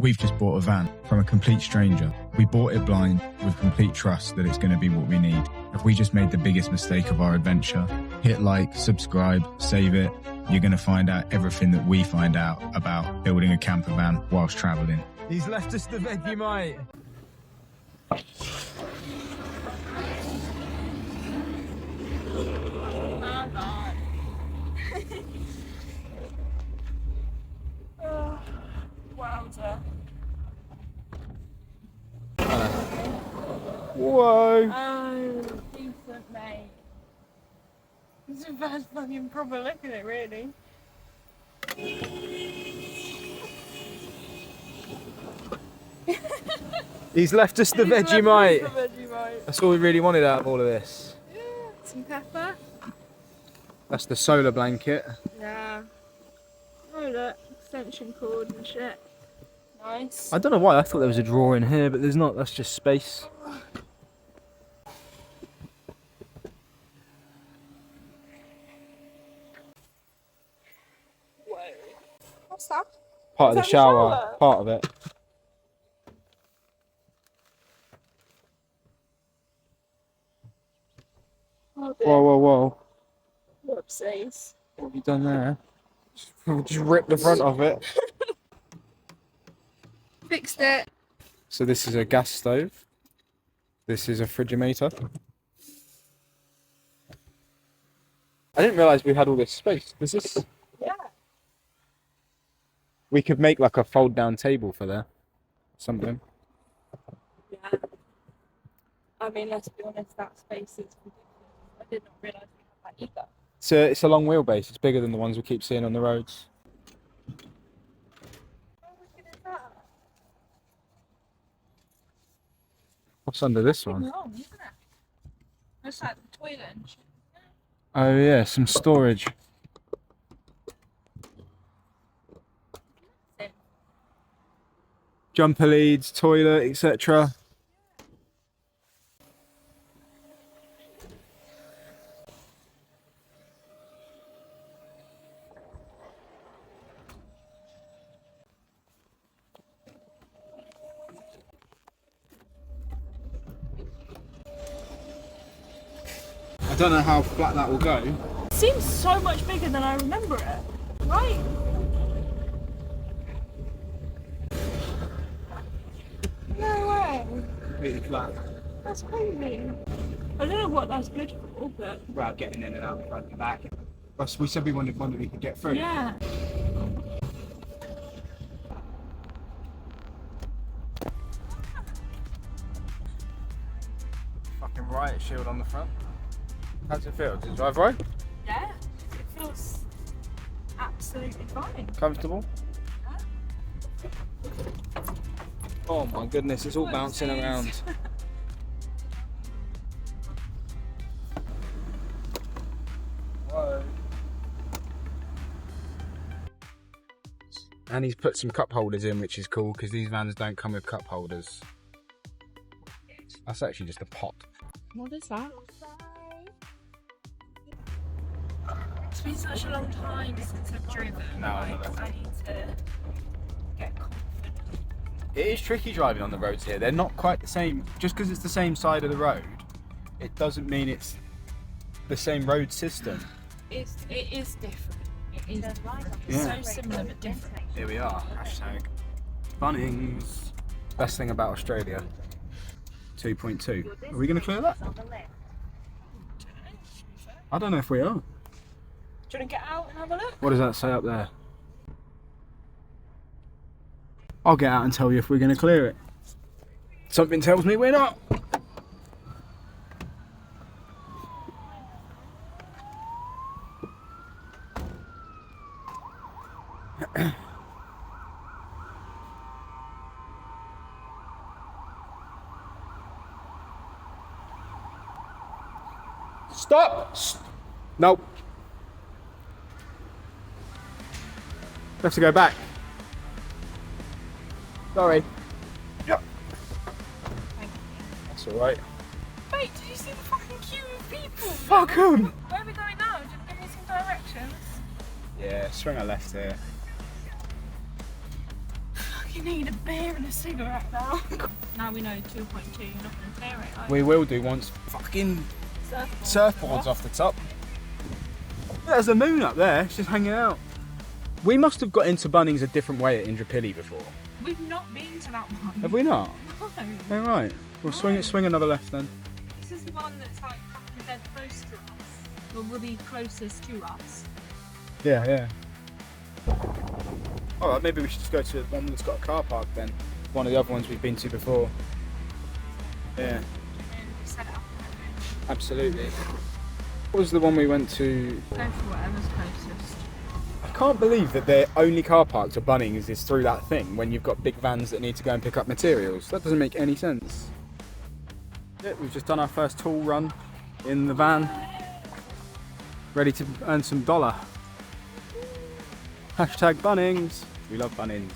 We've just bought a van from a complete stranger. We bought it blind with complete trust that it's going to be what we need. If we just made the biggest mistake of our adventure, hit like, subscribe, save it. You're going to find out everything that we find out about building a camper van whilst travelling. He's left us the Vegemite. Wowzer. Whoa! Oh, decent, mate. It's the first fucking proper look at it, really. He's left us the Vegemite. That's all we really wanted out of all of this. Yeah, some pepper. That's the solar blanket. Yeah. Oh look, extension cord and shit. Nice. I don't know why, I thought there was a drawer in here, but there's not, that's just space. Whoa. What's that? Part of the Is that the shower, shower? part of it. Oh dear. Whoa, whoa, whoa. Whoopsies. What have you done there? Just ripped the front off it. Fixed it. So this is a gas stove. This is a Frigimator. I didn't realise we had all this space. Does this... Yeah. We could make like a fold down table for there. Something. Yeah. I mean, let's be honest, that space is ridiculous. I did not realise we had that either. It's a long wheelbase. It's bigger than the ones we keep seeing on the roads. How wicked is that? What's under this It's one? long, isn't it? It's like the toilet and shit. Oh yeah, some storage. Jumper leads, toilet, etc. I don't know how flat that will go. It seems so much bigger than I remember it. Right? No way. Completely flat. That's crazy. I don't know what that's good for, but Well, getting in and out front and back. We said we wanted one that we could get through. yeah. Fucking riot shield on the front. How's it feel? Does it drive right? Yeah. It feels absolutely fine. Comfortable? Oh my goodness, it's all bouncing around. Whoa. And he's put some cup holders in, which is cool because these vans don't come with cup holders. That's actually just a pot. What is that? It's been such a long time since I've driven. No, I know I that. need to get confident. It is tricky driving on the roads here. They're not quite the same. Just because it's the same side of the road, it doesn't mean it's the same road system. It is different. It is different. Yeah. It's so similar but different. Here we are. Hashtag Bunnings. Best thing about Australia. 2.2. Are we going to clear that? I don't know if we are. Do you want to get out and have a look? What does that say up there? I'll get out and tell you if we're going to clear it. Something tells me we're not. Stop! Nope. We have to go back. Sorry. Yep. That's alright. Wait, did you see the fucking queue of people? Fuck 'em! Where are we going now? Just give me some directions. Yeah, swing a left here. Fucking You need a beer and a cigarette now. Now we know 2.2, you're not going to clear it, are you? We will do once fucking surfboards off the top. There's the moon up there, it's just hanging out. We must have got into Bunnings a different way at Indrapilli before. We've not been to that one. Have we not? No. Oh, right. Well, swing another left then. This is the one that's like fucking dead close to us. Or will be closest to us. Yeah. Alright, maybe we should just go to one that's got a car park then. One of the other ones we've been to before. Yeah. Set it up. Absolutely. What was the one we went to? Go for whatever's closest. I can't believe that their only car park to Bunnings is through that thing when you've got big vans that need to go and pick up materials. That doesn't make any sense. Yeah, we've just done our first tool run in the van. Ready to earn some dollar. Hashtag Bunnings. We love Bunnings.